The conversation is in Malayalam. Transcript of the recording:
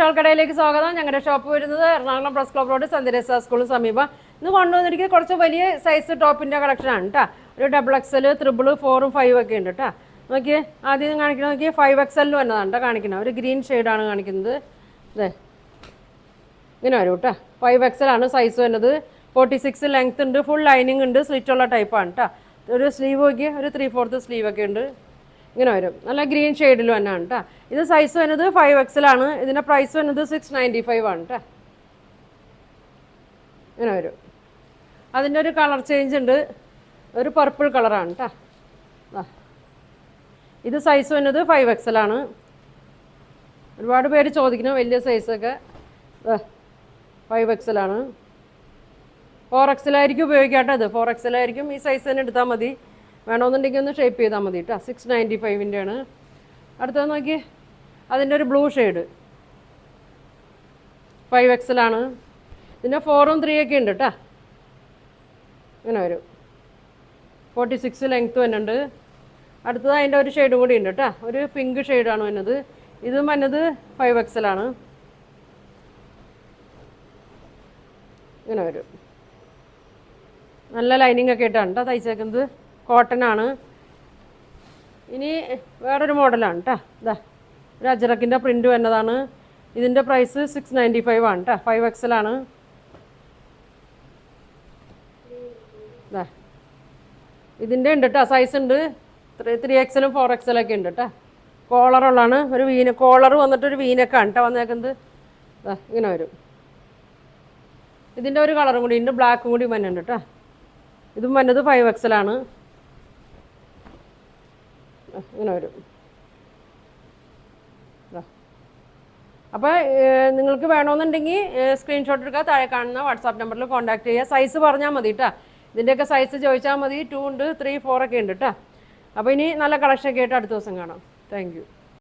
ഷോൾ കടയിലേക്ക് സ്വാഗതം. ഞങ്ങളുടെ ഷോപ്പ് വരുന്നത് എറണാകുളം പ്രസ് ക്ലബ് റോഡ് സന്ധ്യരസ സ്കൂളിന് സമീപം. ഇന്ന് കൊണ്ടുവന്നിരിക്കുന്നത് കുറച്ച് വലിയ സൈസ് ടോപ്പിൻ്റെ കളക്ഷനാണ് കേട്ടോ. ഒരു XXL, 3, 4, 5 ഒക്കെ ഉണ്ട് കേട്ടോ. നോക്കിയേ, ആദ്യം കാണിക്കുന്നത് നോക്കിയേ 5XL വന്നതാണ് കേട്ടോ കാണിക്കുന്നത്. ഒരു ഗ്രീൻ ഷെയ്ഡാണ് കാണിക്കുന്നത്. ഇതേ ഇങ്ങനെ വരും കേട്ടോ. 5XL ആണ് സൈസ് വരുന്നത്. 46 ലെങ്ത് ഉണ്ട്, ഫുൾ ലൈനിങ് ഉണ്ട്, സ്ലിറ്റുള്ള ടൈപ്പാണ് കേട്ടോ. ഒരു സ്ലീവ് നോക്കിയേ, ഒരു 3/4 സ്ലീവ് ഒക്കെ ഉണ്ട്. ഇങ്ങനെ വരും, നല്ല ഗ്രീൻ ഷെയ്ഡിൽ തന്നെയാണ് കേട്ടോ. ഇത് സൈസ് വരുന്നത് 5XL ആണ്. ഇതിൻ്റെ പ്രൈസ് വരുന്നത് 695 ആണ് കേട്ടോ. ഇങ്ങനെ വരും. അതിൻ്റെ ഒരു കളർ ചേഞ്ച് ഉണ്ട്, ഒരു പർപ്പിൾ കളറാണ് കേട്ടോ. ഇത് സൈസ് വരുന്നത് 5XL ആണ്. ഒരുപാട് പേര് ചോദിക്കുന്നു വലിയ സൈസൊക്കെ. 5XL ആണ്. 4XL ആയിരിക്കും ഉപയോഗിക്കാട്ടോ. ഇത് 4XL ആയിരിക്കും. ഈ സൈസ് തന്നെ എടുത്താൽ മതി. വേണമെന്നുണ്ടെങ്കിൽ ഒന്ന് ഷേപ്പ് ചെയ്താൽ മതി കേട്ടോ. 695 ആണ്. അടുത്തത് നോക്കി, അതിൻ്റെ ഒരു ബ്ലൂ ഷെയ്ഡ് 5XL ആണ്. ഇതിൻ്റെ 4ഉം 3 ഒക്കെ ഉണ്ട് കേട്ടോ. ഇങ്ങനെ വരും. 46 ലെങ്ത്ത് വരുന്നുണ്ട്. അടുത്തത് അതിൻ്റെ ഒരു ഷെയ്ഡും കൂടി ഉണ്ട് കേട്ടോ. ഒരു പിങ്ക് ഷെയ്ഡാണ് വരുന്നത്. ഇതും വരുന്നത് 5XL ആണ്. ഇങ്ങനെ വരും. നല്ല ലൈനിങ് ഒക്കെ ഇട്ടാണ് കേട്ടോ തയ്ച്ചേക്കുന്നത്. കോട്ടൺ ആണ്. ഇനി വേറൊരു മോഡലാണ് കേട്ടോ. ഇതാ ഒരു അജറക്കിൻ്റെ പ്രിൻ്റ് വരുന്നതാണ്. ഇതിൻ്റെ പ്രൈസ് 695 ആണ് കേട്ടോ. 5XL ആണ്. ഇതാ ഇതിൻ്റെ ഉണ്ട് കേട്ടോ, സൈസ് ഉണ്ട്. 3XL, 4XL ഒക്കെ ഉണ്ട് കേട്ടോ. കോളറുള്ളതാണ്. ഒരു കോളർ വന്നിട്ടൊരു വീനക്കാണ് കേട്ടോ വന്നേക്കുന്നത്. ഇതാ ഇങ്ങനെ വരും. ഇതിൻ്റെ ഒരു കളറും കൂടി ഉണ്ട്, ബ്ലാക്കും കൂടി വന്നുണ്ട് കേട്ടോ. ഇതും വന്നത് 5XL ആണ്. ഇങ്ങനെ വരും. അപ്പോൾ നിങ്ങൾക്ക് വേണമെന്നുണ്ടെങ്കിൽ സ്ക്രീൻഷോട്ട് എടുക്കുക, താഴെ കാണുന്ന വാട്സാപ്പ് നമ്പറിൽ കോൺടാക്ട് ചെയ്യുക. സൈസ് പറഞ്ഞാൽ മതി കേട്ടോ. ഇതിൻ്റെയൊക്കെ സൈസ് ചോദിച്ചാൽ മതി. 2 ഉണ്ട്, 3, 4 ഒക്കെ ഉണ്ട് കേട്ടോ. അപ്പോൾ ഇനി നല്ല കളക്ഷനൊക്കെ ആയിട്ട് അടുത്ത ദിവസം കാണാം. Thank you.